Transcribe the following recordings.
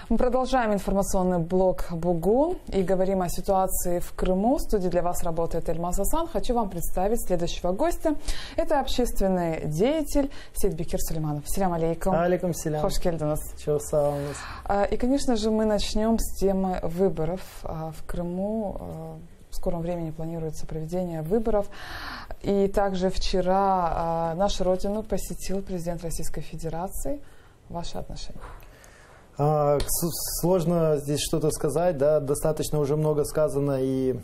Мы продолжаем информационный блок «Бугун» и говорим о ситуации в Крыму. В студии для вас работает Эльмаз Асан. Хочу вам представить следующего гостя. Это общественный деятель Сейдбекир Сулейманов. Селям алейкум. Алейкум селям. Хош келдинас. И, конечно же, мы начнем с темы выборов в Крыму. В скором времени планируется проведение выборов. И также вчера нашу родину посетил президент Российской Федерации. Ваши отношения? Сложно здесь что-то сказать, да, достаточно уже много сказано и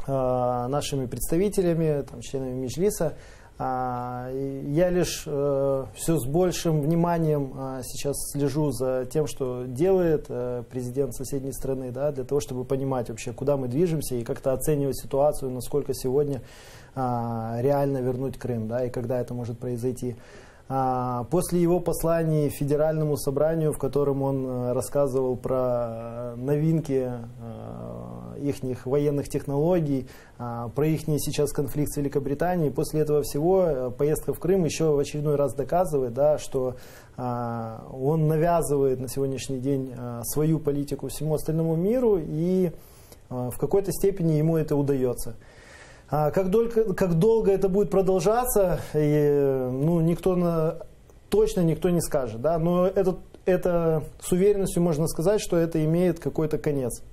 нашими представителями, там, членами Меджлиса. Я лишь все с большим вниманием сейчас слежу за тем, что делает президент соседней страны, да, для того, чтобы понимать вообще, куда мы движемся и как-то оценивать ситуацию, насколько сегодня реально вернуть Крым, да, и когда это может произойти. После его посланий Федеральному собранию, в котором он рассказывал про новинки их военных технологий, про их сейчас конфликт с Великобританией, после этого всего поездка в Крым еще в очередной раз доказывает, да, что он навязывает на сегодняшний день свою политику всему остальному миру, и в какой-то степени ему это удается. Как долго это будет продолжаться, точно никто не скажет. Да? Но это с уверенностью можно сказать, что это имеет какой-то конец.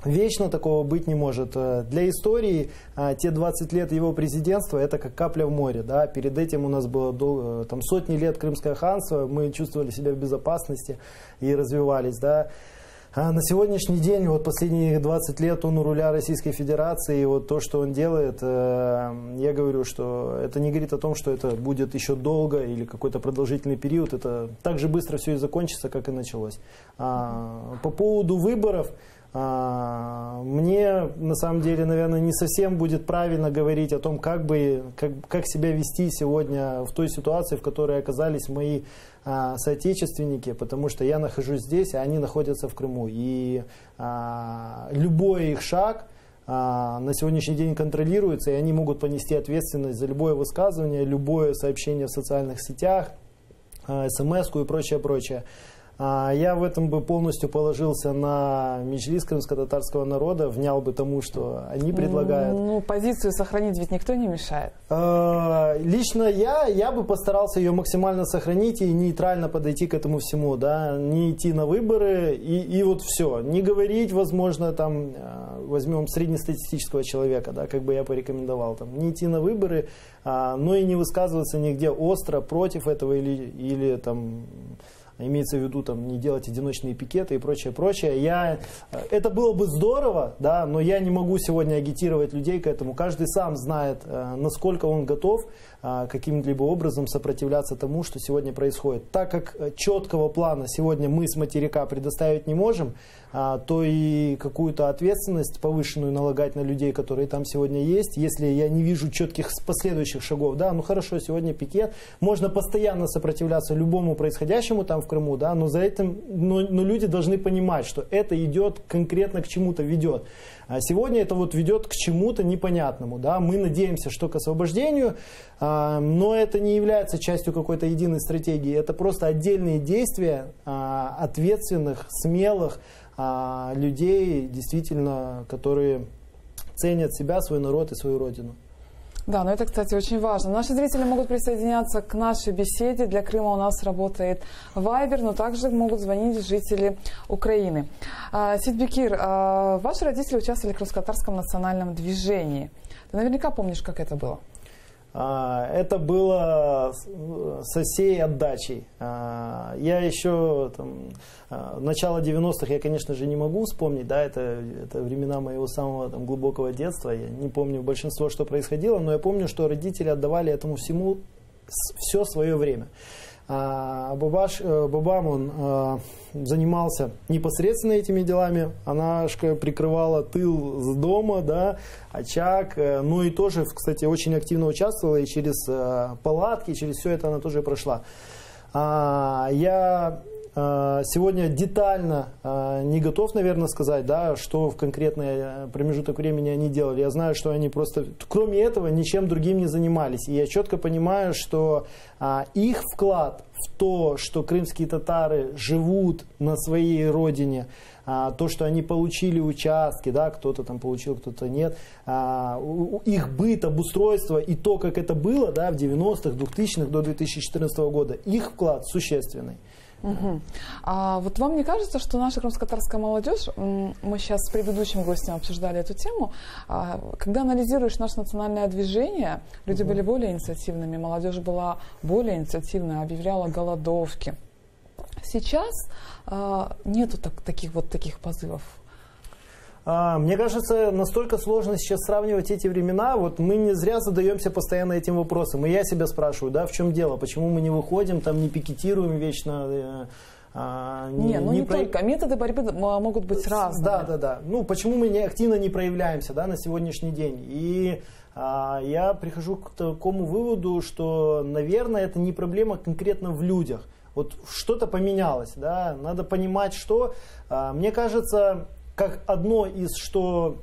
Вечно такого быть не может. Для истории те 20 лет его президентства – это как капля в море. Да? Перед этим у нас было там, сотни лет Крымское ханство, мы чувствовали себя в безопасности и развивались. Да? На сегодняшний день, вот последние 20 лет он у руля Российской Федерации, и вот то, что он делает, я говорю, что это не говорит о том, что это будет еще долго или какой-то продолжительный период, это так же быстро все и закончится, как и началось. По поводу выборов, мне, на самом деле, наверное, не совсем будет правильно говорить о том, как себя вести сегодня в той ситуации, в которой оказались мои соотечественники, потому что я нахожусь здесь, а они находятся в Крыму. И любой их шаг на сегодняшний день контролируется, и они могут понести ответственность за любое высказывание, любое сообщение в социальных сетях, смс-ку и прочее, прочее. Я в этом бы полностью положился на Меджлис крымско-татарского народа, внял бы тому, что они предлагают. Ну, позицию сохранить ведь никто не мешает. Лично я бы постарался ее максимально сохранить и нейтрально подойти к этому всему, да, не идти на выборы и вот все. Не говорить, возможно, там, возьмем среднестатистического человека, да, как бы я порекомендовал, там, не идти на выборы, но и не высказываться нигде остро против этого или там... Имеется в виду там, не делать одиночные пикеты и прочее, прочее. Это было бы здорово, да, но я не могу сегодня агитировать людей к этому. Каждый сам знает, насколько он готов каким-либо образом сопротивляться тому, что сегодня происходит. Так как четкого плана сегодня мы с материка предоставить не можем, то и какую-то ответственность повышенную налагать на людей, которые там сегодня есть, если я не вижу четких последующих шагов. Да, ну хорошо, сегодня пикет, можно постоянно сопротивляться любому происходящему там в Крыму, да, но люди должны понимать, что это идет конкретно к чему-то ведет. А сегодня это вот ведет к чему-то непонятному. Да? Мы надеемся, что к освобождению, но это не является частью какой-то единой стратегии. Это просто отдельные действия ответственных, смелых людей, действительно, которые ценят себя, свой народ и свою родину. Да, но это, кстати, очень важно. Наши зрители могут присоединяться к нашей беседе. Для Крыма у нас работает Viber, но также могут звонить жители Украины. Сейдбекир, ваши родители участвовали в крымско-татарском национальном движении. Ты наверняка помнишь, как это было? Это было со всей отдачей. Я еще начало 90-х я, конечно же, не могу вспомнить, да, это времена моего самого глубокого детства. Я не помню большинство, что происходило, но я помню, что родители отдавали этому всему все свое время. Бабам, он занимался непосредственно этими делами. Она прикрывала тыл с дома, да, очаг. Ну и тоже, кстати, очень активно участвовала и через палатки, через все это она тоже прошла. Я сегодня детально не готов, наверное, сказать, да, что в конкретный промежуток времени они делали. Я знаю, что они просто, кроме этого, ничем другим не занимались. И я четко понимаю, что их вклад в то, что крымские татары живут на своей родине, то, что они получили участки, да, кто-то там получил, кто-то нет, их быт, обустройство и то, как это было, да, в 90-х, 2000-х до 2014 года, их вклад существенный. Угу. А вот вам не кажется, что наша крымско-татарская молодежь, мы сейчас с предыдущим гостем обсуждали эту тему, когда анализируешь наше национальное движение, люди были более инициативными, молодежь была более инициативная, объявляла голодовки. Сейчас нету таких позывов. Мне кажется, настолько сложно сейчас сравнивать эти времена. Вот мы не зря задаемся постоянно этим вопросом. И я себя спрашиваю, да, в чем дело? Почему мы не выходим, там не пикетируем вечно? Только. Методы борьбы могут быть разные. Да. Ну, почему мы активно не проявляемся, да, на сегодняшний день? И я прихожу к такому выводу, что, наверное, это не проблема конкретно в людях. Вот что-то поменялось, да, надо понимать, что, мне кажется, как одно из, что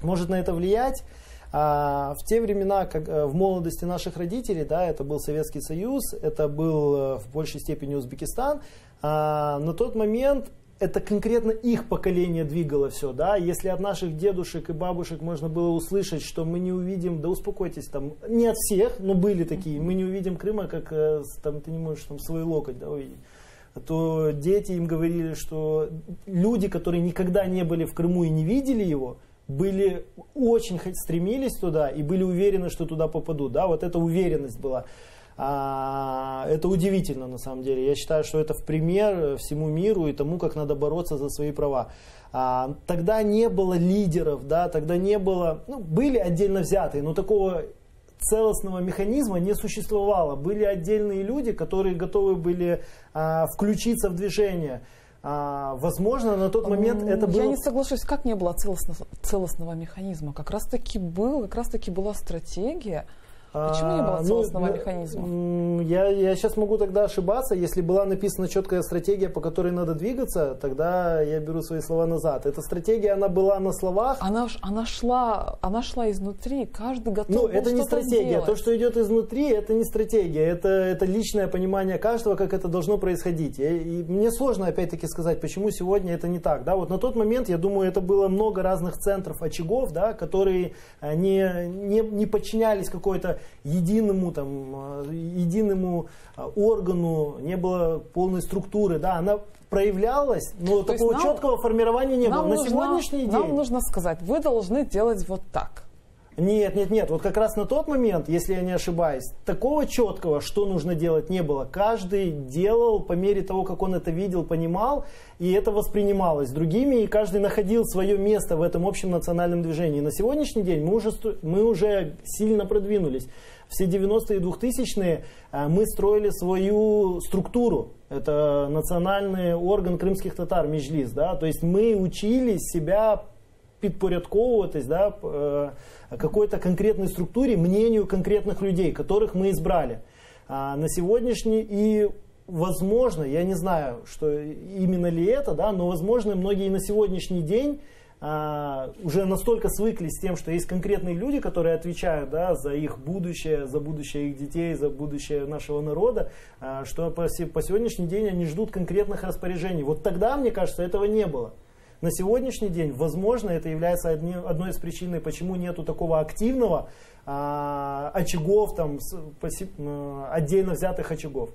может на это влиять, в те времена, как в молодости наших родителей, да, это был Советский Союз, это был в большей степени Узбекистан, на тот момент это конкретно их поколение двигало все, да, если от наших дедушек и бабушек можно было услышать, что мы не увидим, да успокойтесь, там, не от всех, но были такие, мы не увидим Крыма, как там, ты не можешь там свой локоть, да, увидеть. То дети им говорили, что люди, которые никогда не были в Крыму и не видели его, были очень стремились туда и были уверены, что туда попадут. Да, вот эта уверенность была. Это удивительно на самом деле. Я считаю, что это в пример всему миру и тому, как надо бороться за свои права. Тогда не было лидеров, да, тогда не было, были отдельно взятые, но такого целостного механизма не существовало. Были отдельные люди, которые готовы были включиться в движение. Возможно, на тот момент это было... Я не соглашусь, как не было целостного механизма. Как раз таки была стратегия. Почему не было целостного механизма? Я сейчас могу тогда ошибаться. Если была написана четкая стратегия, по которой надо двигаться, тогда я беру свои слова назад. Эта стратегия, она была на словах. Она шла изнутри. Каждый готов был это не стратегия. Сделать. То, что идет изнутри, это не стратегия. Это личное понимание каждого, как это должно происходить. И мне сложно, опять-таки, сказать, почему сегодня это не так. Да? Вот на тот момент, я думаю, это было много разных центров, очагов, да, которые не подчинялись какой-то единому органу, не было полной структуры, да, она проявлялась, но такого четкого формирования не было. На сегодняшний день... Нам нужно сказать, вы должны делать вот так. Нет. Вот как раз на тот момент, если я не ошибаюсь, такого четкого, что нужно делать, не было. Каждый делал по мере того, как он это видел, понимал, и это воспринималось другими, и каждый находил свое место в этом общем национальном движении. На сегодняшний день мы уже сильно продвинулись. Все 90-е и 2000-е мы строили свою структуру. Это национальный орган крымских татар, Меджлис. Да? То есть мы учились себя підпорядковуватись, да, какой-то конкретной структуре, мнению конкретных людей, которых мы избрали. На сегодняшний и возможно, я не знаю, что именно ли это, да, но возможно многие на сегодняшний день уже настолько свыклись с тем, что есть конкретные люди, которые отвечают, да, за их будущее, за будущее их детей, за будущее нашего народа, что по сегодняшний день они ждут конкретных распоряжений. Вот тогда, мне кажется, этого не было. На сегодняшний день, возможно, это является одной из причин, почему нету такого активного очагов, там, отдельно взятых очагов.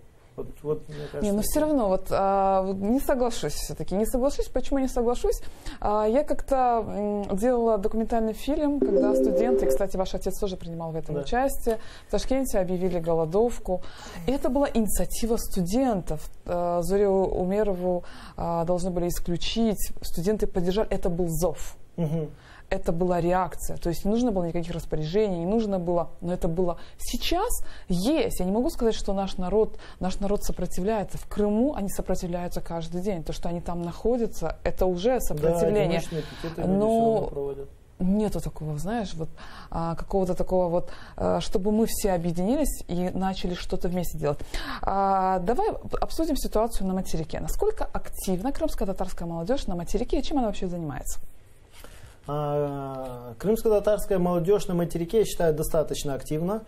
Вот, мне кажется, но все равно не соглашусь все-таки. Не соглашусь. Почему не соглашусь? Я как-то делала документальный фильм, когда студенты, и, кстати, ваш отец тоже принимал в этом участие, в Ташкенте объявили голодовку. И это была инициатива студентов. Зорю Умерову должны были исключить. Студенты поддержали. Это был зов. Это была реакция. То есть не нужно было никаких распоряжений, не нужно было, но это было. Сейчас есть. Я не могу сказать, что наш народ сопротивляется. В Крыму они сопротивляются каждый день. То, что они там находятся, это уже сопротивление. Да, но нету такого, знаешь, вот какого-то такого вот, чтобы мы все объединились и начали что-то вместе делать. Давай обсудим ситуацию на материке. Насколько активна крымско-татарская молодежь на материке и чем она вообще занимается? Крымско-татарская молодежь на материке, я считаю, достаточно активна.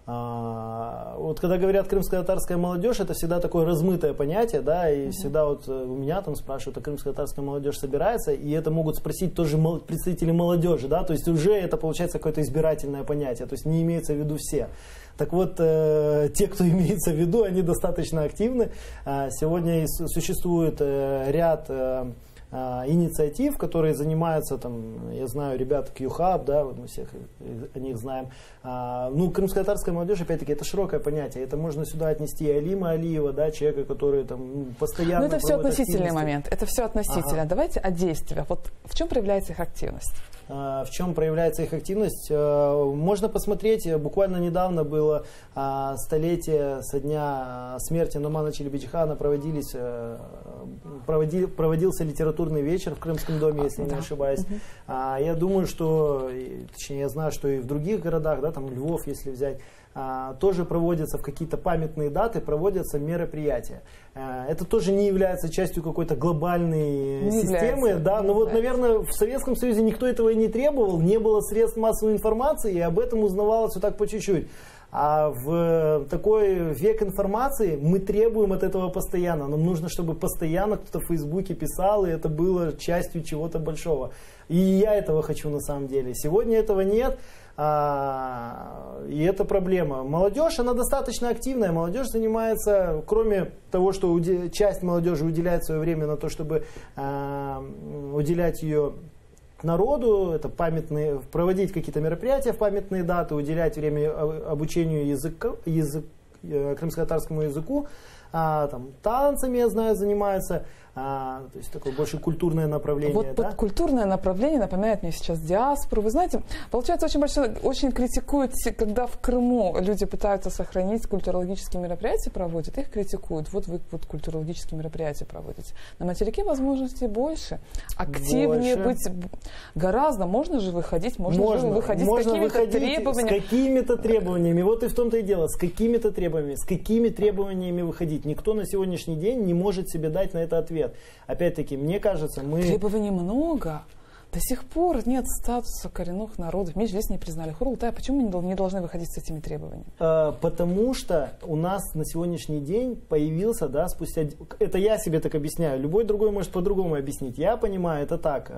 Вот когда говорят крымско-татарская молодежь, это всегда такое размытое понятие, да, и всегда вот у меня там спрашивают, а крымско-татарская молодежь собирается, и это могут спросить тоже представители молодежи, да, то есть уже это получается какое-то избирательное понятие, то есть не имеется в виду все. Так вот, те, кто имеется в виду, они достаточно активны. Сегодня существует ряд инициатив, которые занимаются, там, я знаю, ребята Q-Hub, да, вот мы всех о них знаем. Ну, крымско-татарская молодежь, опять-таки, это широкое понятие. Это можно сюда отнести и Алима Алиева, да, человека, который там постоянно... Ну, это все относительный момент, это все относительно. Давайте о действиях. Вот в чем проявляется их активность? В чем проявляется их активность? Можно посмотреть, буквально недавно было столетие со дня смерти Нумана Челебиджихана, проводился литературный вечер в Крымском доме, если я не ошибаюсь. Я думаю, что, точнее, я знаю, что и в других городах, да, там Львов, если взять, тоже проводятся в какие-то памятные даты, проводятся мероприятия. Это тоже не является частью какой-то глобальной системы, да, но вот, наверное, в Советском Союзе никто этого и не требовал, не было средств массовой информации, и об этом узнавалось вот так по чуть-чуть. А в такой век информации мы требуем от этого постоянно. Нам нужно, чтобы постоянно кто-то в Фейсбуке писал, и это было частью чего-то большого. И я этого хочу на самом деле. Сегодня этого нет. И это проблема. Молодежь, она достаточно активная. Молодежь занимается, кроме того, что часть молодежи уделяет свое время на то, чтобы уделять ее народу, это проводить какие-то мероприятия в памятные даты, уделять время обучению крымско-татарскому языку, там, танцами, я знаю, занимается. То есть такое больше культурное направление. Вот да? культурное направление напоминает мне сейчас диаспору. Вы знаете, получается, очень критикуют, когда в Крыму люди пытаются сохранить культурологические мероприятия, проводят, их критикуют. Вот вы вот культурологические мероприятия проводите. На материке возможностей больше. Активнее быть гораздо. Можно же выходить, можно же выходить с какими-то требованиями. С какими-то требованиями. Вот и в том-то и дело. С какими-то требованиями. С какими требованиями выходить. Никто на сегодняшний день не может себе дать на это ответ. Опять-таки, мне кажется, требований много. До сих пор нет статуса коренных народов. Меджлис не признали. Хурултай, почему мы не должны выходить с этими требованиями? Потому что у нас на сегодняшний день появился, да, спустя... Это я себе так объясняю. Любой другой может по-другому объяснить. Я понимаю это так,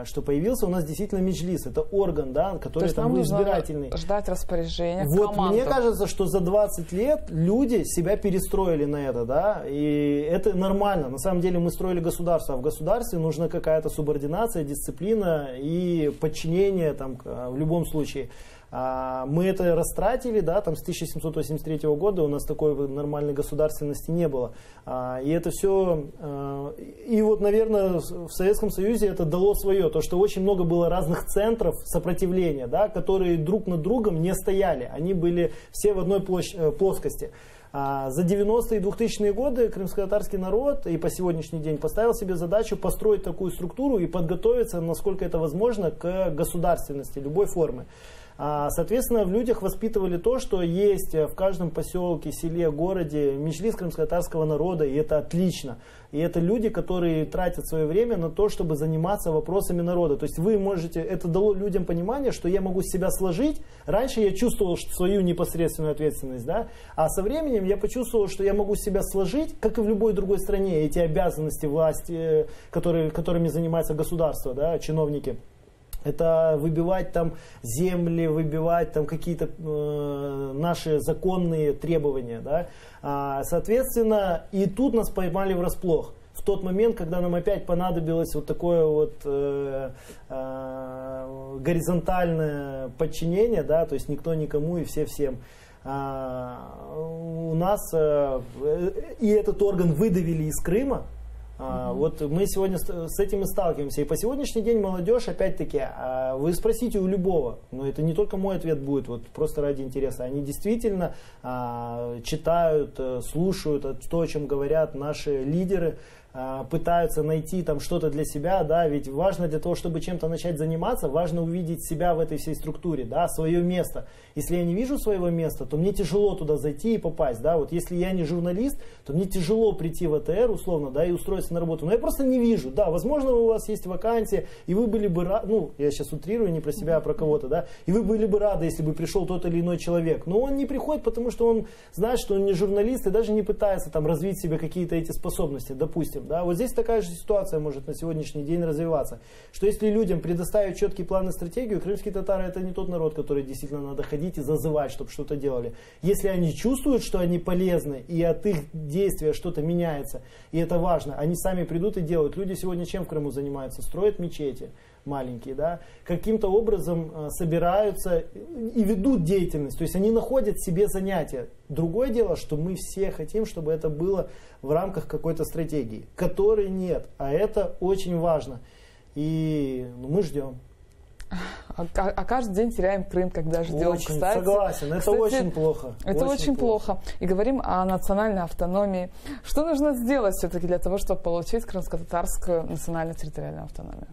что появился у нас действительно Меджлис. Это орган, да, который там избирательный. Ждать распоряжения, вот команду. Мне кажется, что за 20 лет люди себя перестроили на это, да, и это нормально. На самом деле мы строили государство, а в государстве нужна какая-то субординация, дисциплина и подчинение там, в любом случае. Мы это растратили, да, там с 1783 года у нас такой нормальной государственности не было. И это все, и вот, наверное, в Советском Союзе это дало свое, то, что очень много было разных центров сопротивления, да, которые друг над другом не стояли, они были все в одной плоскости. За 90-е и 2000-е годы крымско-татарский народ и по сегодняшний день поставил себе задачу построить такую структуру и подготовиться, насколько это возможно, к государственности любой формы. Соответственно, в людях воспитывали то, что есть в каждом поселке, селе, городе меджлис крымско-татарского народа, и это отлично. И это люди, которые тратят свое время на то, чтобы заниматься вопросами народа. То есть вы можете, это дало людям понимание, что я могу себя сложить. Раньше я чувствовал свою непосредственную ответственность, да? А со временем я почувствовал, что я могу себя сложить, как и в любой другой стране, эти обязанности власти, которыми занимается государство, да, чиновники. Это выбивать там земли, выбивать там какие-то наши законные требования. Да? Соответственно, и тут нас поймали врасплох. В тот момент, когда нам опять понадобилось вот такое вот горизонтальное подчинение, да, то есть никто никому и все всем. У нас и этот орган выдавили из Крыма. Вот мы сегодня с этим и сталкиваемся. И по сегодняшний день молодежь, опять-таки, вы спросите у любого, но это не только мой ответ будет, вот просто ради интереса. Они действительно читают, слушают то, о чем говорят наши лидеры. пытаются найти там что-то для себя, да, ведь важно для того, чтобы чем-то начать заниматься, важно увидеть себя в этой всей структуре, да, свое место. Если я не вижу своего места, то мне тяжело туда зайти и попасть, да, вот если я не журналист, то мне тяжело прийти в АТР, условно, да, и устроиться на работу, но я просто не вижу, да, возможно, у вас есть вакансия, и вы были бы рады, ну, я сейчас утрирую не про себя, а про кого-то, да, и вы были бы рады, если бы пришел тот или иной человек, но он не приходит, потому что он знает, что он не журналист и даже не пытается там развить в себе какие-то эти способности, допустим. Да? Вот здесь такая же ситуация может на сегодняшний день развиваться. Что если людям предоставить четкий план и стратегию, крымские татары это не тот народ, который действительно надо ходить и зазывать, чтобы что-то делали. Если они чувствуют, что они полезны, и от их действия что-то меняется, и это важно, они сами придут и делают. Люди сегодня чем в Крыму занимаются? Строят мечети маленькие, да, каким-то образом собираются и ведут деятельность, то есть они находят себе занятия. Другое дело, что мы все хотим, чтобы это было в рамках какой-то стратегии, которой нет, а это очень важно. И мы ждем. А каждый день теряем Крым, когда ждем. Очень, кстати, согласен, это очень плохо. Это очень плохо. И говорим о национальной автономии. Что нужно сделать все-таки для того, чтобы получить крымско-татарскую национально-территориальную автономию?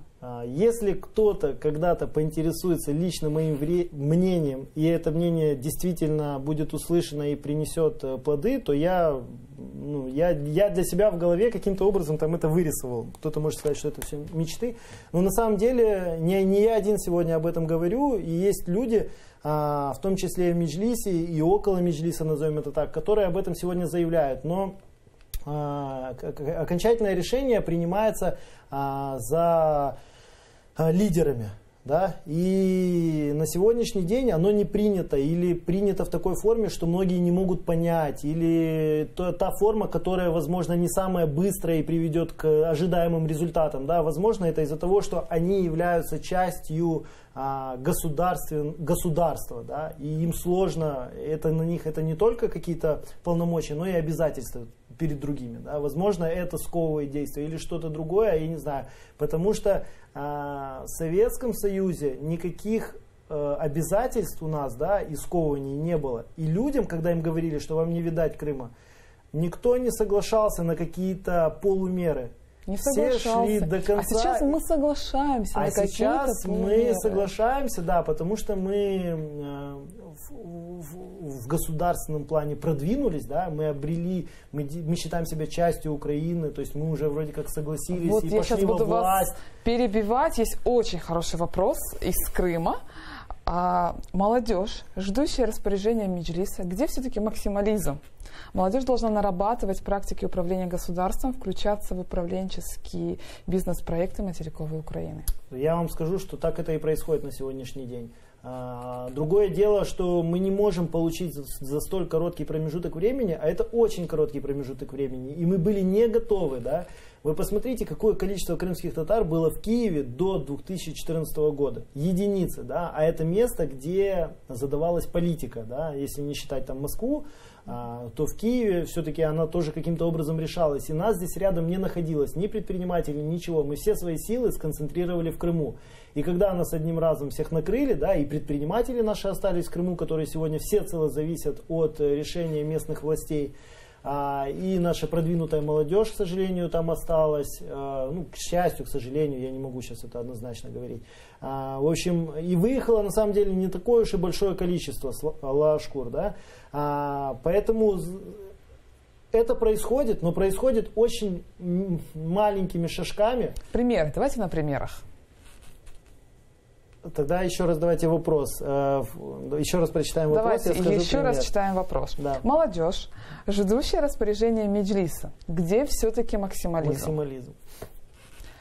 Если кто-то когда-то поинтересуется лично моим мнением, и это мнение действительно будет услышано и принесет плоды, то я для себя в голове каким-то образом там это вырисовал. Кто-то может сказать, что это все мечты. Но на самом деле не я один сегодня об этом говорю, и есть люди, в том числе и в Меджлисе, и около Меджлиса, назовем это так, которые об этом сегодня заявляют. Но окончательное решение принимается за лидерами. Да? И на сегодняшний день оно не принято или принято в такой форме, что многие не могут понять, или та форма, которая, возможно, не самая быстрая и приведет к ожидаемым результатам. Да? Возможно, это из-за того, что они являются частью государства, да? И им сложно, на них это не только какие-то полномочия, но и обязательства перед другими. Да? Возможно, это сковывает действие или что-то другое, я не знаю. Потому что в Советском Союзе никаких обязательств у нас, да, и скований не было. И людям, когда им говорили, что вам не видать Крыма, никто не соглашался на какие-то полумеры. Не все шли до конца. А сейчас мы соглашаемся на какие-то сейчас полумеры. Мы соглашаемся, да, потому что мы в государственном плане продвинулись, да, мы обрели, мы считаем себя частью Украины, то есть мы уже вроде как согласились вот и я пошли сейчас во буду власть. Вас перебивать. Есть очень хороший вопрос из Крыма. Молодежь, ждущая распоряжения Меджлиса, где все-таки максимализм? Молодежь должна нарабатывать практики управления государством, включаться в управленческие бизнес-проекты материковой Украины. Я вам скажу, что так это и происходит на сегодняшний день. Другое дело, что мы не можем получить за столь короткий промежуток времени, а это очень короткий промежуток времени, и мы были не готовы, да. Вы посмотрите, какое количество крымских татар было в Киеве до 2014 года. Единицы, да, а это место, где задавалась политика, да, если не считать там Москву, то в Киеве все-таки она тоже каким-то образом решалась. И нас здесь рядом не находилось ни предпринимателей, ничего. Мы все свои силы сконцентрировали в Крыму. И когда нас одним разом всех накрыли, да, и предприниматели наши остались в Крыму, которые сегодня всецело зависят от решения местных властей, и наша продвинутая молодежь, к сожалению, там осталась, ну, к счастью, к сожалению, я не могу сейчас это однозначно говорить. В общем, и выехало на самом деле не такое уж и большое количество лашкур, да, поэтому это происходит, но происходит очень маленькими шажками. Примеры, давайте на примерах. Тогда еще раз давайте вопрос. Еще раз прочитаем вопрос. Давайте еще раз читаем вопрос. Да. Молодежь, ждущая распоряжения Меджлиса. Где все-таки максимализм? Максимализм.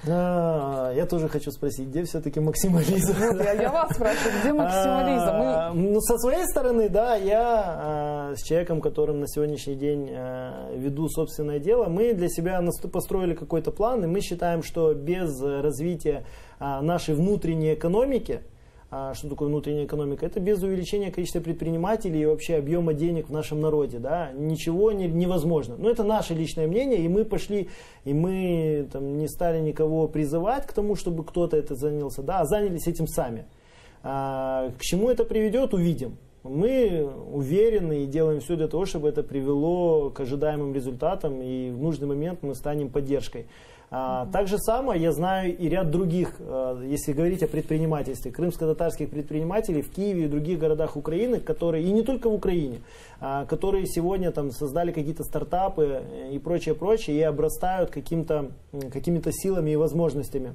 Я тоже хочу спросить, где все-таки максимализм? Я вас спрашиваю, где максимализм? Ну, со своей стороны, да, я с человеком, которым на сегодняшний день веду собственное дело, мы для себя построили какой-то план, и мы считаем, что без развития нашей внутренней экономики, что такое внутренняя экономика? Это без увеличения количества предпринимателей и вообще объема денег в нашем народе. Да? Ничего невозможно. Но это наше личное мнение, и мы пошли, и мы там, не стали никого призывать к тому, чтобы кто-то это занялся, да, а занялись этим сами. К чему это приведет, увидим. Мы уверены и делаем все для того, чтобы это привело к ожидаемым результатам, и в нужный момент мы станем поддержкой. Так же самое я знаю и ряд других, если говорить о предпринимательстве, крымско-татарских предпринимателей в Киеве и других городах Украины, которые, и не только в Украине, которые сегодня там создали какие-то стартапы и прочее, и обрастают какими-то силами и возможностями.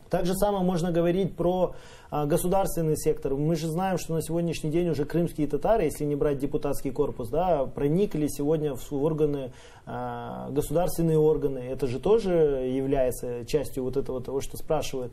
Так же самое можно говорить про государственный сектор. Мы же знаем, что на сегодняшний день уже крымские татары, если не брать депутатский корпус, да, проникли сегодня в органы, государственные органы. Это же тоже является частью вот этого того, что спрашивают.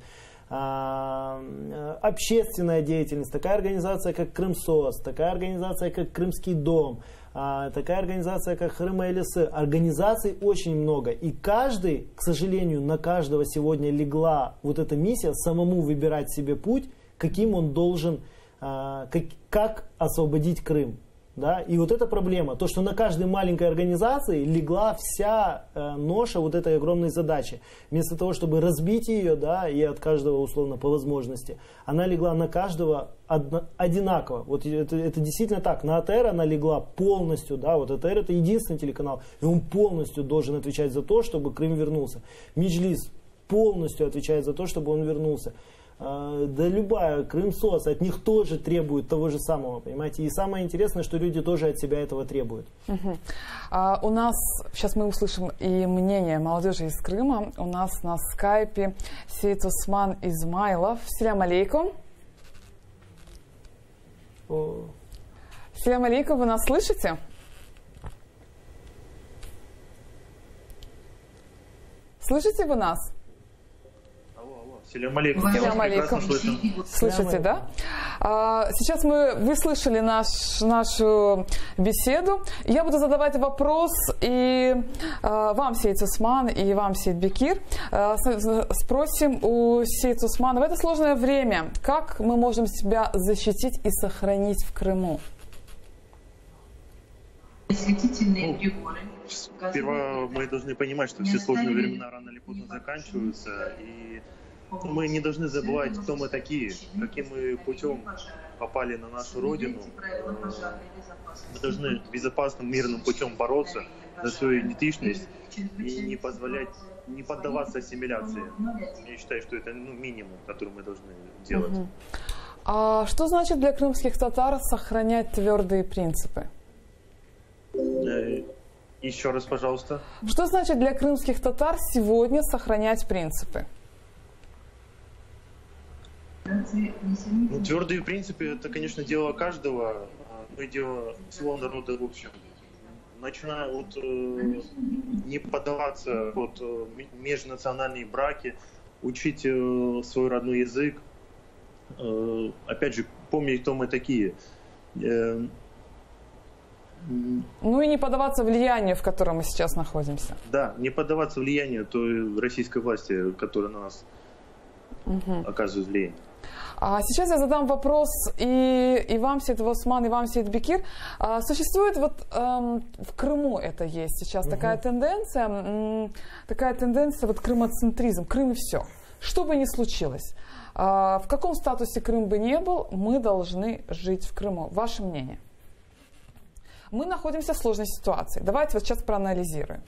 Общественная деятельность, такая организация, как Крымсос, такая организация, как Крымский дом, такая организация, как Крым АЛС. Организаций очень много. И каждый, к сожалению, на каждого сегодня легла вот эта миссия самому выбирать себе путь, каким он должен, как освободить Крым. Да? И вот эта проблема, то, что на каждой маленькой организации легла вся ноша вот этой огромной задачи. Вместо того, чтобы разбить ее, да, и от каждого условно по возможности, она легла на каждого одинаково. Вот это действительно так. На АТР она легла полностью, да, вот АТР это единственный телеканал, и он полностью должен отвечать за то, чтобы Крым вернулся. Меджлис полностью отвечает за то, чтобы он вернулся. Да любая, Крымсос, от них тоже требует того же самого, понимаете. И самое интересное, что люди тоже от себя этого требуют. У нас, сейчас мы услышим и мнение молодежи из Крыма. У нас на скайпе Сейт Осман Измайлов. Селям алейкум. Селям алейкум, вы нас слышите? Слышите вы нас? Селям алейкум. Селям алейкум. Слышите, да? Сейчас вы слышали нашу беседу. Я буду задавать вопрос и вам, Сейт Осман, и вам, Сейт Бекир. Спросим у Сейт Османа, в это сложное время, как мы можем себя защитить и сохранить в Крыму? Осветительные приборы. Сперва мы должны понимать, что все сложные времена рано или поздно заканчиваются, и мы не должны забывать, кто мы такие, каким мы путем попали на нашу родину. Мы должны безопасным, мирным путем бороться за свою идентичность и не поддаваться ассимиляции. Я считаю, что это минимум, который мы должны делать. А что значит для крымских татар сохранять твердые принципы? Еще раз, пожалуйста. Что значит для крымских татар сегодня сохранять принципы? Твердые принципы – это, конечно, дело каждого, но и дело всего народа в общем. Начиная от не поддаваться под межнациональные браки, учить свой родной язык, опять же, помнить, кто мы такие. Ну и не поддаваться влиянию, в котором мы сейчас находимся. Да, не поддаваться влиянию той российской власти, которая на нас оказывает влияние. А сейчас я задам вопрос и вам, Сейт Осман, и вам, Сейт Бекир. Существует в Крыму это есть сейчас такая тенденция вот крымоцентризм, Крым и все. Что бы ни случилось, в каком статусе Крым бы не был, мы должны жить в Крыму. Ваше мнение? Мы находимся в сложной ситуации. Давайте вот сейчас проанализируем.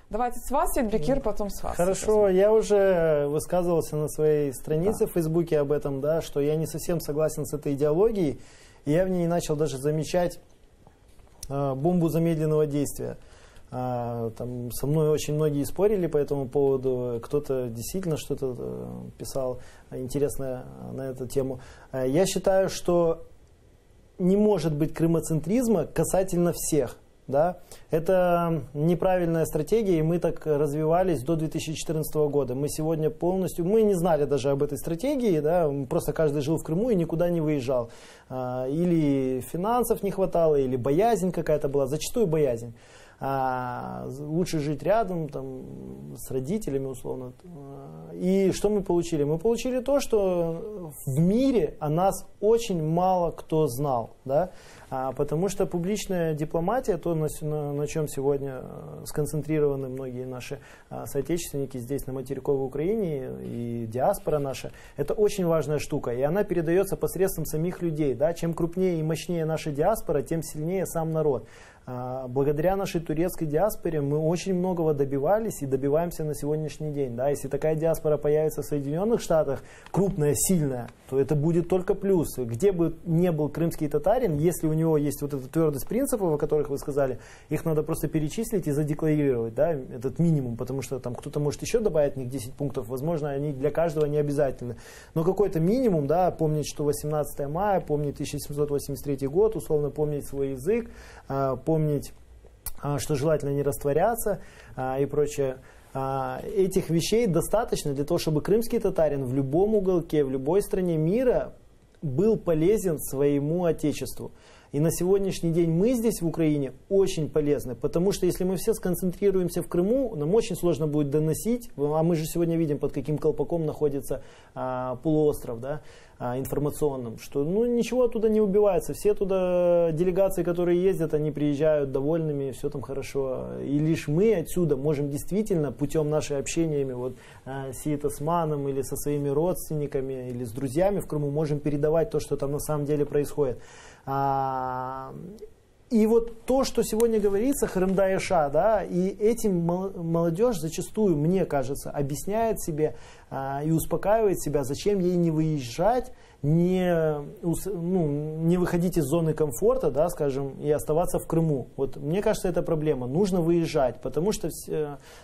Давайте с вас, Сейт Бекир, потом с вас. Хорошо, я уже высказывался на своей странице в Фейсбуке об этом, да, что я не совсем согласен с этой идеологией, и я в ней начал даже замечать бомбу замедленного действия. Там со мной очень многие спорили по этому поводу, кто-то действительно что-то писал интересное на эту тему. Я считаю, что не может быть крымоцентризма касательно всех. Да? Это неправильная стратегия, и мы так развивались до 2014 года. Мы сегодня полностью, мы не знали даже об этой стратегии, да? Просто каждый жил в Крыму и никуда не выезжал. Или финансов не хватало, или боязнь какая-то была, зачастую боязнь. лучше жить рядом там, с родителями условно. И что мы получили? Мы получили то, что в мире о нас очень мало кто знал, да? Потому что публичная дипломатия, то, на чем сегодня сконцентрированы многие наши соотечественники здесь, на материковой Украине, и диаспора наша, это очень важная штука, и она передается посредством самих людей. Да? Чем крупнее и мощнее наша диаспора, тем сильнее сам народ. Благодаря нашей турецкой диаспоре мы очень многого добивались и добиваемся на сегодняшний день. Да? Если такая диаспора появится в Соединенных Штатах, крупная, сильная, то это будет только плюс. Где бы ни был крымский татарин, если у него есть вот эта твердость принципов, о которых вы сказали, их надо просто перечислить и задекларировать, да, этот минимум, потому что там кто-то может еще добавить в них 10 пунктов, возможно, они для каждого не обязательны. Но какой-то минимум, да, помнить, что 18 мая, помнить 1783 год, условно помнить свой язык, помнить, что желательно не растворяться и прочее. Этих вещей достаточно для того, чтобы крымский татарин в любом уголке, в любой стране мира был полезен своему отечеству. И на сегодняшний день мы здесь, в Украине, очень полезны, потому что если мы все сконцентрируемся в Крыму, нам очень сложно будет доносить, а мы же сегодня видим, под каким колпаком находится полуостров, да, информационным, что ничего оттуда не убивается, все туда делегации, которые ездят, они приезжают довольными, все там хорошо, и лишь мы отсюда можем действительно путем нашей общениями вот, с Сиит-Османом или со своими родственниками или с друзьями в Крыму можем передавать то, что там на самом деле происходит. И вот то, что сегодня говорится, Хырымда-Яша, да, и этим молодежь зачастую, мне кажется, объясняет себе и успокаивает себя, зачем ей не выезжать, не выходить из зоны комфорта, да, скажем, и оставаться в Крыму. Вот мне кажется, это проблема. Нужно выезжать, потому что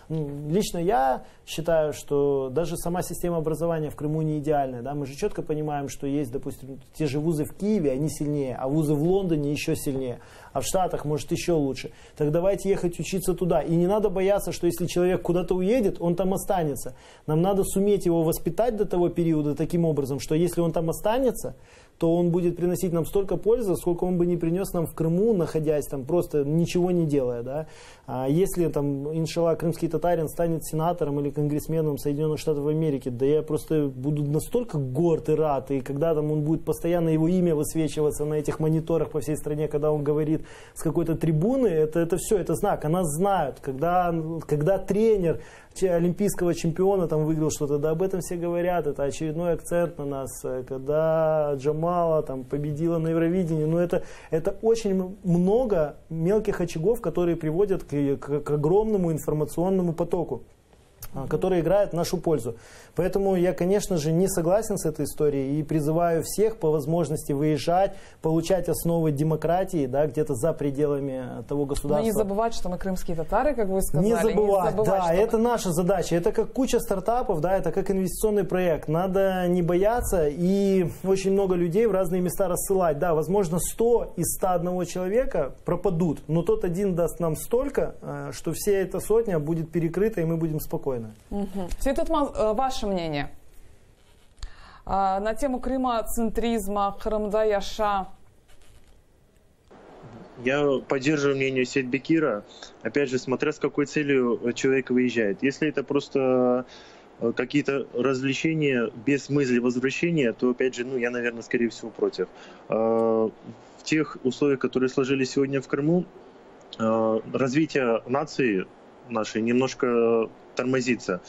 лично я считаю, что даже сама система образования в Крыму не идеальная. Да? Мы же четко понимаем, что есть, допустим, те же вузы в Киеве, они сильнее, а вузы в Лондоне еще сильнее, а в Штатах, может, еще лучше. Так давайте ехать учиться туда. И не надо бояться, что если человек куда-то уедет, он там останется. Нам надо суметь его воспитать до того периода таким образом, что если он там останется, то он будет приносить нам столько пользы, сколько он бы не принес нам в Крыму, находясь там, просто ничего не делая. Да? А если, там, иншаллах, крымский татарин станет сенатором или конгрессменом Соединенных Штатов Америки, да я просто буду настолько горд и рад, и когда там он будет постоянно его имя высвечиваться на этих мониторах по всей стране, когда он говорит с какой-то трибуны, это все, это знак, о нас знают. Когда тренер олимпийского чемпиона там выиграл что-то, да об этом все говорят, это очередной акцент на нас. Когда Джамала там победила на Евровидении, это очень много мелких очагов, которые приводят к огромному информационному потоку, который играет в нашу пользу. Поэтому я, конечно же, не согласен с этой историей и призываю всех по возможности выезжать, получать основы демократии, да, где-то за пределами того государства. Но не забывать, что мы крымские татары, как вы сказали. Не забывать, да, это наша задача. Это как куча стартапов, да, это как инвестиционный проект. Надо не бояться и очень много людей в разные места рассылать. Да, возможно, 100 из 101 человека пропадут, но тот один даст нам столько, что вся эта сотня будет перекрыта, и мы будем спокойны. Сиит-Осман, ваше мнение на тему Крыма, центризма, Хырымда-Яша? Я поддерживаю мнение Сиит-Бекира, опять же, смотря с какой целью человек выезжает. Если это просто какие-то развлечения без мысли возвращения, то, опять же, я, наверное, скорее всего, против. В тех условиях, которые сложились сегодня в Крыму, развитие нации нашей немножко тормозится.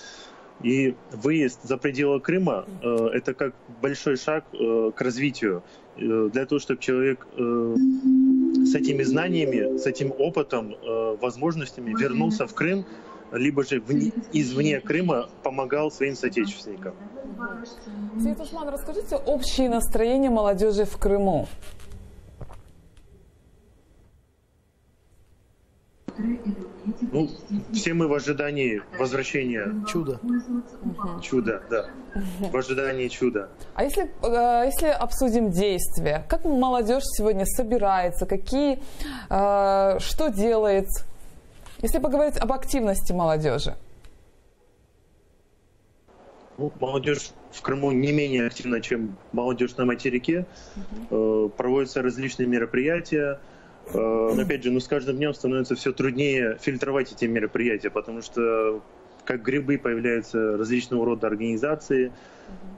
И выезд за пределы Крыма это как большой шаг к развитию. Для того, чтобы человек с этими знаниями, с этим опытом, возможностями вернулся в Крым, либо же извне Крыма помогал своим соотечественникам. Сиит-Осман, расскажите общее настроение молодежи в Крыму. Все мы в ожидании возвращения чуда. Чуда, да. В ожидании чуда. А если обсудим действия, как молодежь сегодня собирается, что делает, если поговорить об активности молодежи? Молодежь в Крыму не менее активна, чем молодежь на материке. Проводятся различные мероприятия. Но опять же, с каждым днем становится все труднее фильтровать эти мероприятия, потому что как грибы появляются различного рода организации,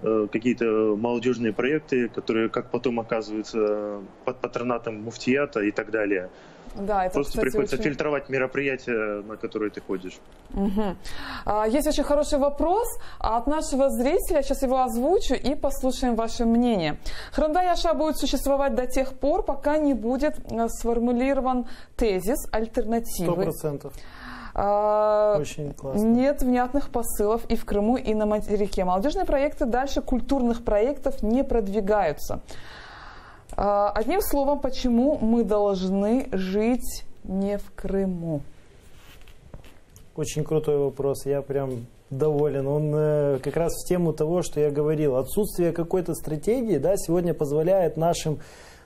какие-то молодежные проекты, которые как потом оказываются под патронатом муфтията и так далее. Да, это, просто, кстати, приходится очень... фильтровать мероприятия, на которые ты ходишь. Есть очень хороший вопрос от нашего зрителя. Сейчас его озвучу и послушаем ваше мнение. Храндай Аша будет существовать до тех пор, пока не будет сформулирован тезис альтернативы. 100%. Очень классно. Нет внятных посылов и в Крыму, и на материке. Молодежные проекты дальше культурных проектов не продвигаются. Одним словом, почему мы должны жить не в Крыму? Очень крутой вопрос. Я прям доволен. Он как раз в тему того, что я говорил. Отсутствие какой-то стратегии, да, сегодня позволяет нашим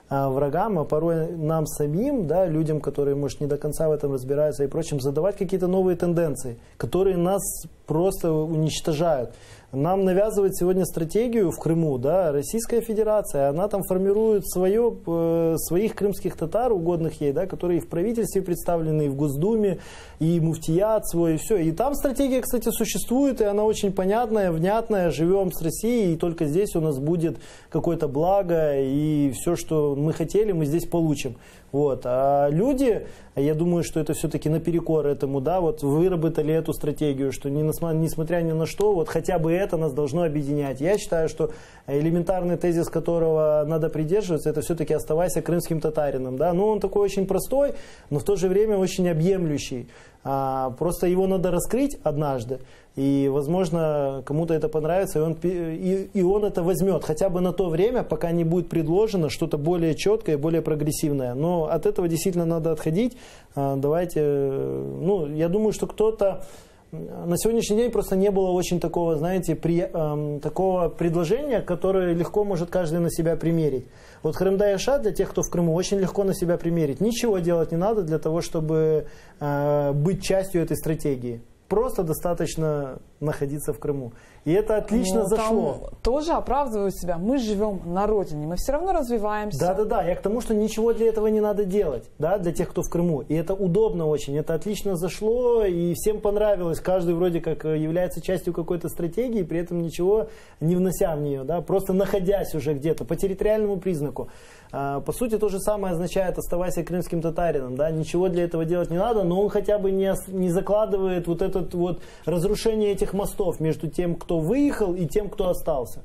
врагам, а порой нам самим, да, людям, которые, может, не до конца в этом разбираются и прочим, задавать какие-то новые тенденции, которые нас просто уничтожают. Нам навязывает сегодня стратегию в Крыму, да, Российская Федерация, она там формирует своих крымских татар, угодных ей, да, которые и в правительстве представлены, и в Госдуме, и муфтият свой, и все. И там стратегия, кстати, существует, и она очень понятная, внятная, живем с Россией, и только здесь у нас будет какое-то благо, и все, что мы хотели, мы здесь получим. Вот. А люди, я думаю, что это все-таки наперекор этому, да, вот выработали эту стратегию, что несмотря ни на что, вот хотя бы это нас должно объединять. Я считаю, что элементарный тезис, которого надо придерживаться, это все-таки оставайся крымским татарином, да, ну он такой очень простой, но в то же время очень объемлющий. Просто его надо раскрыть однажды, и, возможно, кому-то это понравится, и он это возьмет, хотя бы на то время, пока не будет предложено что-то более четкое, более прогрессивное. Но от этого действительно надо отходить. Давайте, я думаю, что кто-то... На сегодняшний день просто не было очень такого, знаете, такого предложения, которое легко может каждый на себя примерить. Вот Хрымдай Аша для тех, кто в Крыму, очень легко на себя примерить. Ничего делать не надо для того, чтобы быть частью этой стратегии. Просто достаточно находиться в Крыму. И это отлично зашло. Там тоже оправдывают себя. Мы живем на родине, мы все равно развиваемся. Да. Я к тому, что ничего для этого не надо делать, да, для тех, кто в Крыму. И это удобно очень, это отлично зашло, и всем понравилось. Каждый вроде как является частью какой-то стратегии, при этом ничего не внося в нее, да, просто находясь уже где-то по территориальному признаку. По сути, то же самое означает «оставайся крымским татарином». Да? Ничего для этого делать не надо, но он хотя бы не закладывает вот это вот разрушение этих мостов между тем, кто выехал, и тем, кто остался.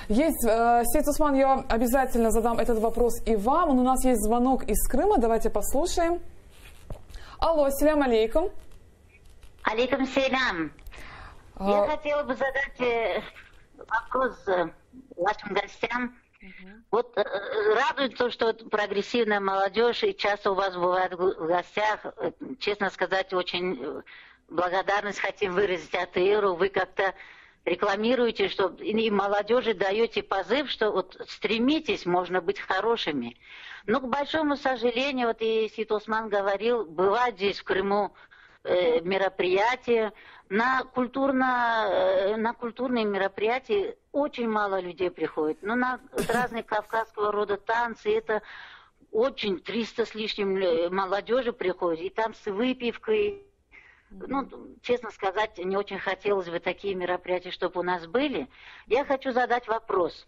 Есть, Сейд Усман, я обязательно задам этот вопрос и вам. У нас есть звонок из Крыма, давайте послушаем. Алло, селям алейкум. Алейкум селям. Я хотела бы задать вопрос вашим гостям. Вот радует то, что прогрессивная молодежь, и часто у вас бывает в гостях, честно сказать, очень благодарность хотим выразить от ИРУ. Вы как-то рекламируете, что и молодежи даете позыв, что вот стремитесь, можно быть хорошими. Но, к большому сожалению, вот и Сейд Усман говорил, бывает здесь в Крыму мероприятия, на культурные мероприятия очень мало людей приходит. Но на разные кавказского рода танцы, это очень 300 с лишним молодежи приходит, и там с выпивкой. Ну, честно сказать, не очень хотелось бы такие мероприятия, чтобы у нас были. Я хочу задать вопрос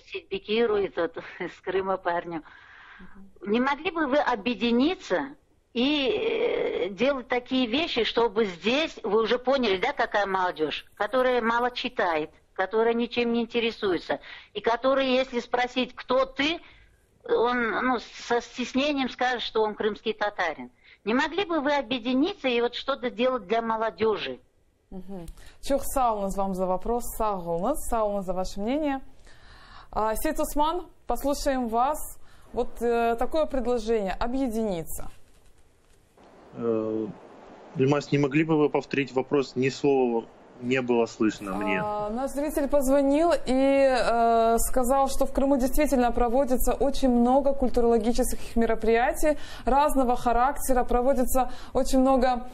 Сидбекиру, из Крыма парню. Не могли бы вы объединиться и делать такие вещи, чтобы здесь, вы уже поняли, да, какая молодежь, которая мало читает, которая ничем не интересуется, и которая, если спросить, кто ты, он со стеснением скажет, что он крымский татарин. Не могли бы вы объединиться и вот что-то делать для молодежи? Чух саугулныз вам за вопрос, саугулныз за ваше мнение. Сейд Усман, послушаем вас. Вот такое предложение, объединиться. Ильмас, не могли бы вы повторить вопрос ни слова не было слышно мне. Наш зритель позвонил и сказал, что в Крыму действительно проводится очень много культурологических мероприятий разного характера, проводится очень много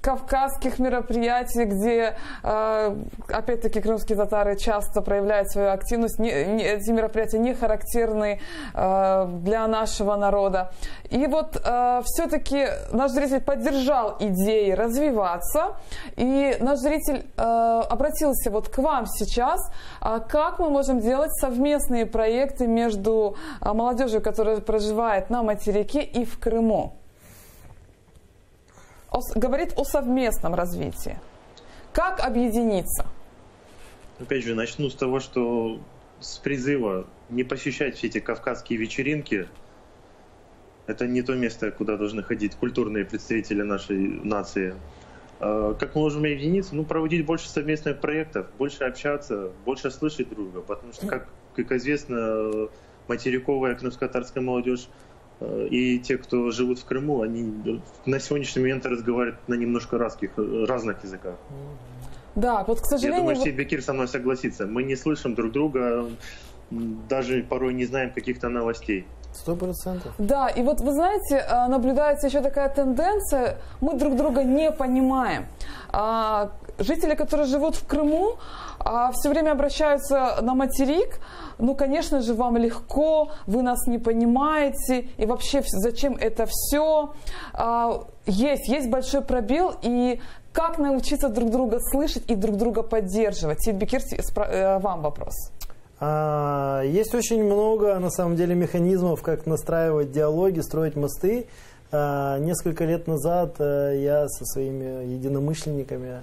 кавказских мероприятий, где, опять-таки, крымские татары часто проявляют свою активность. Эти мероприятия не характерны для нашего народа. И вот все-таки наш зритель поддержал идеи развиваться, и наш зритель обратился вот к вам сейчас, как мы можем делать совместные проекты между молодежью, которая проживает на материке и в Крыму. Говорит о совместном развитии. Как объединиться? Опять же, начну с того, что с призыва не посещать все эти кавказские вечеринки. Это не то место, куда должны ходить культурные представители нашей нации. Как мы можем объединиться? Ну, проводить больше совместных проектов, больше общаться, больше слышать друг друга. Потому что, как известно, материковая крымско-татарская молодежь и те, кто живут в Крыму, они на сегодняшний момент разговаривают на немножко разных языках. Да, вот, к сожалению... Я думаю, Сейтбекир со мной согласится. Мы не слышим друг друга, даже порой не знаем каких-то новостей. 100%. Да, и вот вы знаете, наблюдается еще такая тенденция, мы друг друга не понимаем. Жители, которые живут в Крыму, все время обращаются на материк. Ну, конечно же, вам легко, вы нас не понимаете, и вообще зачем это все? Есть большой пробел, и как научиться друг друга слышать и друг друга поддерживать? Сейтбекир, вам вопрос. Есть очень много, на самом деле, механизмов, как настраивать диалоги, строить мосты. Несколько лет назад я со своими единомышленниками,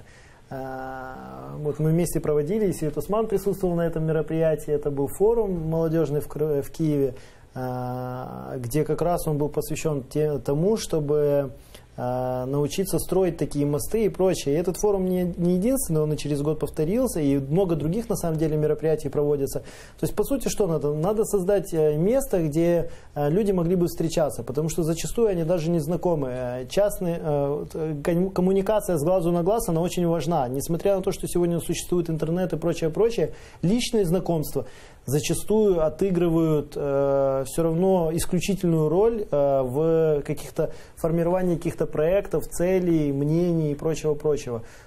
вот мы вместе проводили, и Сейт Усман присутствовал на этом мероприятии. Это был форум молодежный в Киеве, где как раз он был посвящен тому, чтобы научиться строить такие мосты и прочее. И этот форум не единственный, он и через год повторился, и много других, на самом деле, мероприятий проводятся. То есть, по сути, что надо? Надо создать место, где люди могли бы встречаться, потому что зачастую они даже не знакомы. Коммуникация с глазу на глаз, она очень важна. Несмотря на то, что сегодня существует интернет и прочее, личные знакомства зачастую отыгрывают все равно исключительную роль в каких-то формировании каких-то проектов, целей, мнений и прочего.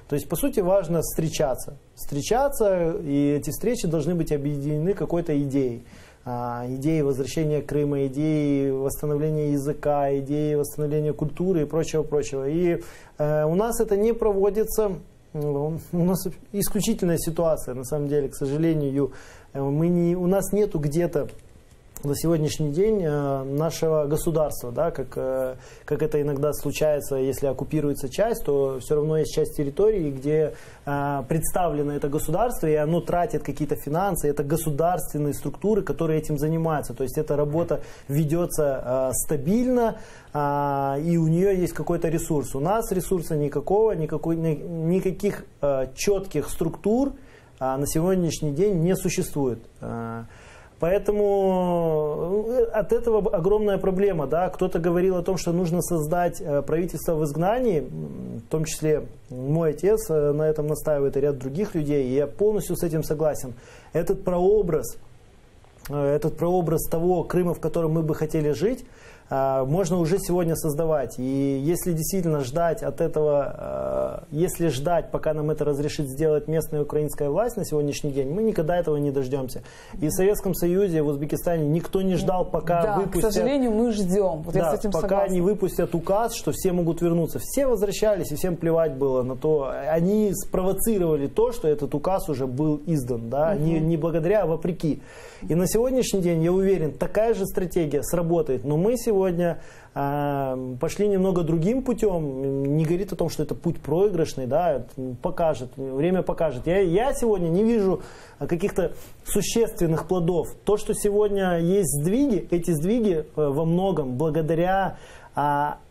То есть, по сути, важно встречаться, и эти встречи должны быть объединены какой-то идеей. Идеи возвращения Крыма, идеи восстановления языка, идеи восстановления культуры и прочего. И у нас это не проводится. У нас исключительная ситуация, на самом деле, к сожалению. У нас нету где-то на сегодняшний день нашего государства, да, как это иногда случается, если оккупируется часть, то все равно есть часть территории, где представлено это государство, и оно тратит какие-то финансы, это государственные структуры, которые этим занимаются. То есть эта работа ведется стабильно, и у нее есть какой-то ресурс. У нас ресурса никаких четких структур на сегодняшний день не существует. Поэтому от этого огромная проблема. Да? Кто-то говорил о том, что нужно создать правительство в изгнании, в том числе мой отец на этом настаивает и ряд других людей, и я полностью с этим согласен. Этот прообраз того Крыма, в котором мы бы хотели жить, можно уже сегодня создавать. И если действительно ждать от этого, если ждать, пока нам это разрешит сделать местная украинская власть на сегодняшний день, мы никогда этого не дождемся. И в Советском Союзе, в Узбекистане никто не ждал, пока выпустят... к сожалению, мы ждем. Вот я с этим пока согласна. не выпустят указ, что все могут вернуться. Все возвращались, и всем плевать было на то. Они спровоцировали то, что этот указ уже был издан. Да? Не благодаря, а вопреки. И на сегодняшний день, я уверен, такая же стратегия сработает. Но мы сегодня пошли немного другим путем. Не говорит о том, что это путь проигрышный. Да? Покажет, время покажет. Я сегодня не вижу каких-то существенных плодов. То, что сегодня есть сдвиги, эти сдвиги во многом благодаря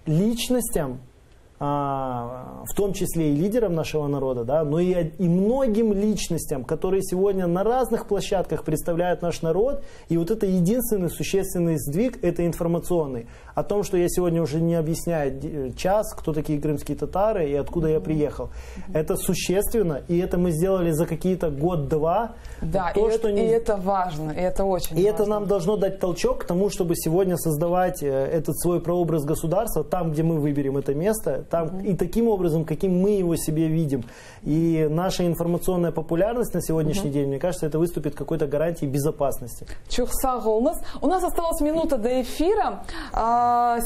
личностям, в том числе и лидерам нашего народа, да, но и многим личностям, которые сегодня на разных площадках представляют наш народ. И вот это единственный существенный сдвиг, это информационный. О том, что я сегодня уже не объясняю час, кто такие крымские татары и откуда я приехал. Это существенно, и это мы сделали за какие-то год-два. Да, то, и это важно, и это очень важно. И это нам должно дать толчок к тому, чтобы сегодня создавать этот свой прообраз государства там, где мы выберем это место, там, и таким образом, каким мы его себе видим. И наша информационная популярность на сегодняшний день, мне кажется, это выступит какой-то гарантией безопасности. У нас осталась минута до эфира.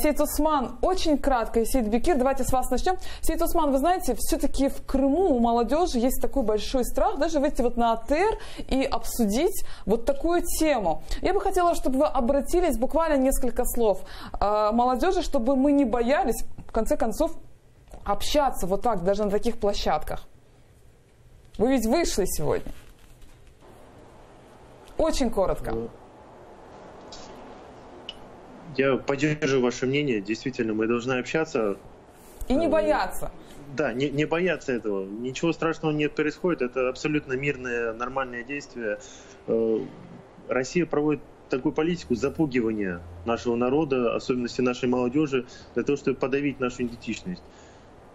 Сейт Осман, очень кратко, Сейт Бекир, давайте с вас начнем. Сейт Осман, вы знаете, все-таки в Крыму у молодежи есть такой большой страх, даже выйти вот на АТР и обсудить вот такую тему. Я бы хотела, чтобы вы обратились буквально несколько слов молодежи, чтобы мы не боялись, в конце концов, общаться вот так, даже на таких площадках. Вы ведь вышли сегодня. Очень коротко. Я поддерживаю ваше мнение. Действительно, мы должны общаться. И не бояться. Да, не бояться этого. Ничего страшного не происходит. Это абсолютно мирное, нормальное действие. Россия проводит такую политику запугивания нашего народа, особенности нашей молодежи, для того, чтобы подавить нашу идентичность.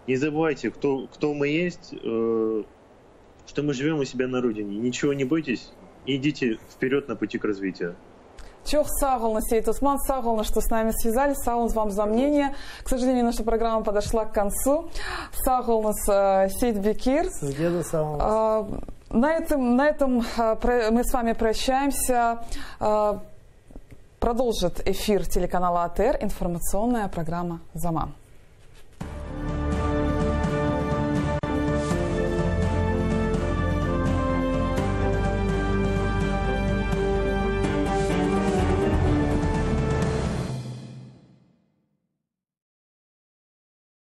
Не забывайте, кто мы есть, что мы живем у себя на родине. Ничего не бойтесь и идите вперед на пути к развитию. Чох сағылны, Сейт Осман, сағылны, что с нами связались, сағылны вам за мнение. К сожалению, наша программа подошла к концу. Сағылны, Сейт Бекир. На этом мы с вами прощаемся. Продолжит эфир телеканала АТР информационная программа «Заман».